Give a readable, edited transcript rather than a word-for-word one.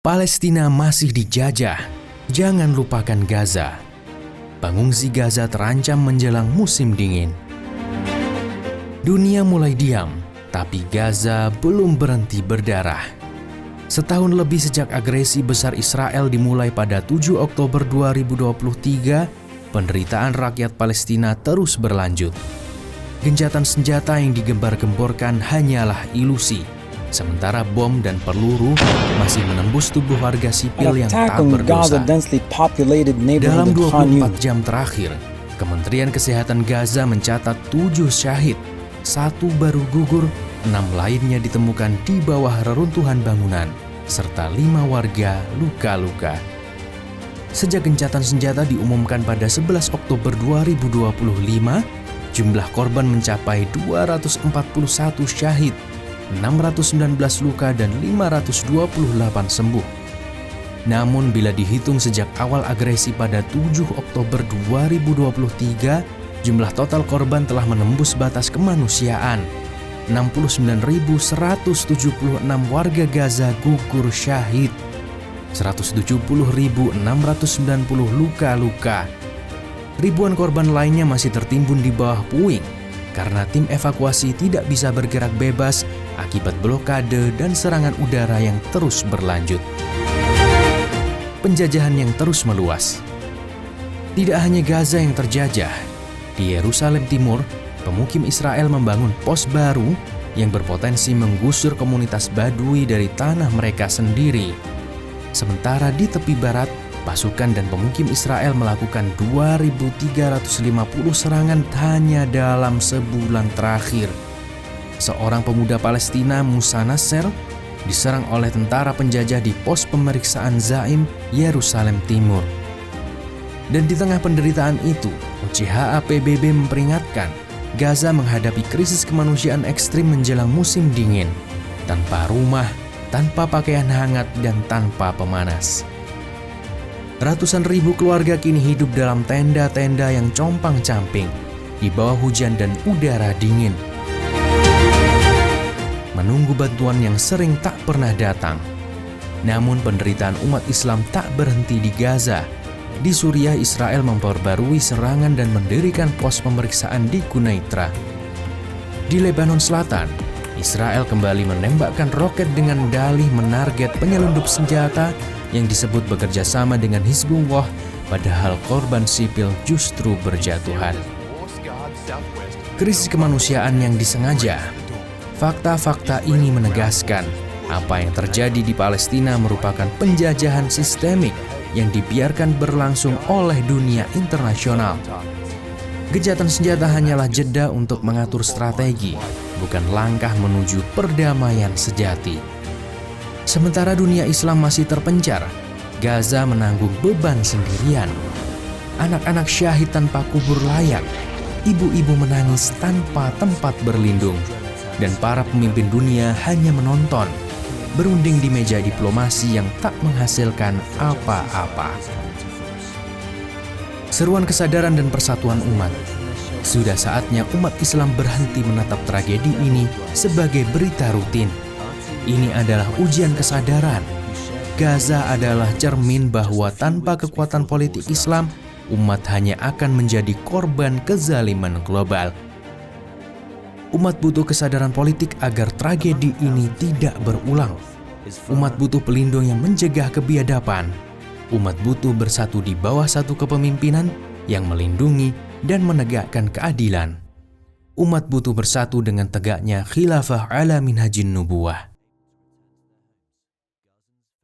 Palestina masih dijajah. Jangan lupakan Gaza. Pengungsi Gaza terancam menjelang musim dingin. Dunia mulai diam, tapi Gaza belum berhenti berdarah. Setahun lebih sejak agresi besar Israel dimulai pada 7 Oktober 2023, penderitaan rakyat Palestina terus berlanjut. Gencatan senjata yang digembar-gemborkan hanyalah ilusi, sementara bom dan peluru masih menembus tubuh warga sipil yang tak berdosa. Dalam 24 jam terakhir, Kementerian Kesehatan Gaza mencatat 7 syahid, 1 baru gugur, 6 lainnya ditemukan di bawah reruntuhan bangunan, serta 5 warga luka-luka. Sejak gencatan senjata diumumkan pada 11 Oktober 2025, jumlah korban mencapai 241 syahid, 619 luka dan 528 sembuh. Namun bila dihitung sejak awal agresi pada 7 Oktober 2023, jumlah total korban telah menembus batas kemanusiaan. 69.176 warga Gaza gugur syahid, 170.690 luka-luka. Ribuan korban lainnya masih tertimbun di bawah puing karena tim evakuasi tidak bisa bergerak bebas akibat blokade dan serangan udara yang terus berlanjut. Penjajahan yang terus meluas. Tidak hanya Gaza yang terjajah, di Yerusalem Timur, pemukim Israel membangun pos baru yang berpotensi menggusur komunitas Badui dari tanah mereka sendiri. Sementara di tepi barat, pasukan dan pemukim Israel melakukan 2.350 serangan hanya dalam sebulan terakhir. Seorang pemuda Palestina, Musa Nasser, diserang oleh tentara penjajah di pos pemeriksaan Zaim, Yerusalem Timur. Dan di tengah penderitaan itu, OCHA PBB memperingatkan, Gaza menghadapi krisis kemanusiaan ekstrim menjelang musim dingin, tanpa rumah, tanpa pakaian hangat, dan tanpa pemanas. Ratusan ribu keluarga kini hidup dalam tenda-tenda yang compang-camping, di bawah hujan dan udara dingin. Menunggu bantuan yang sering tak pernah datang. Namun penderitaan umat Islam tak berhenti di Gaza. Di Suriah, Israel memperbarui serangan dan mendirikan pos pemeriksaan di Quneitra. Di Lebanon Selatan, Israel kembali menembakkan roket dengan dalih menarget penyelundup senjata yang disebut bekerja sama dengan Hizbullah, padahal korban sipil justru berjatuhan. Krisis kemanusiaan yang disengaja. Fakta-fakta ini menegaskan apa yang terjadi di Palestina merupakan penjajahan sistemik yang dibiarkan berlangsung oleh dunia internasional. Gencatan senjata hanyalah jeda untuk mengatur strategi, bukan langkah menuju perdamaian sejati. Sementara dunia Islam masih terpencar, Gaza menanggung beban sendirian. Anak-anak syahid tanpa kubur layak, ibu-ibu menangis tanpa tempat berlindung, dan para pemimpin dunia hanya menonton, berunding di meja diplomasi yang tak menghasilkan apa-apa. Seruan kesadaran dan persatuan umat. Sudah saatnya umat Islam berhenti menatap tragedi ini sebagai berita rutin. Ini adalah ujian kesadaran. Gaza adalah cermin bahwa tanpa kekuatan politik Islam, umat hanya akan menjadi korban kezaliman global. Umat butuh kesadaran politik agar tragedi ini tidak berulang. Umat butuh pelindung yang mencegah kebiadaban. Umat butuh bersatu di bawah satu kepemimpinan yang melindungi dan menegakkan keadilan. Umat butuh bersatu dengan tegaknya khilafah ala minhajin nubuwah.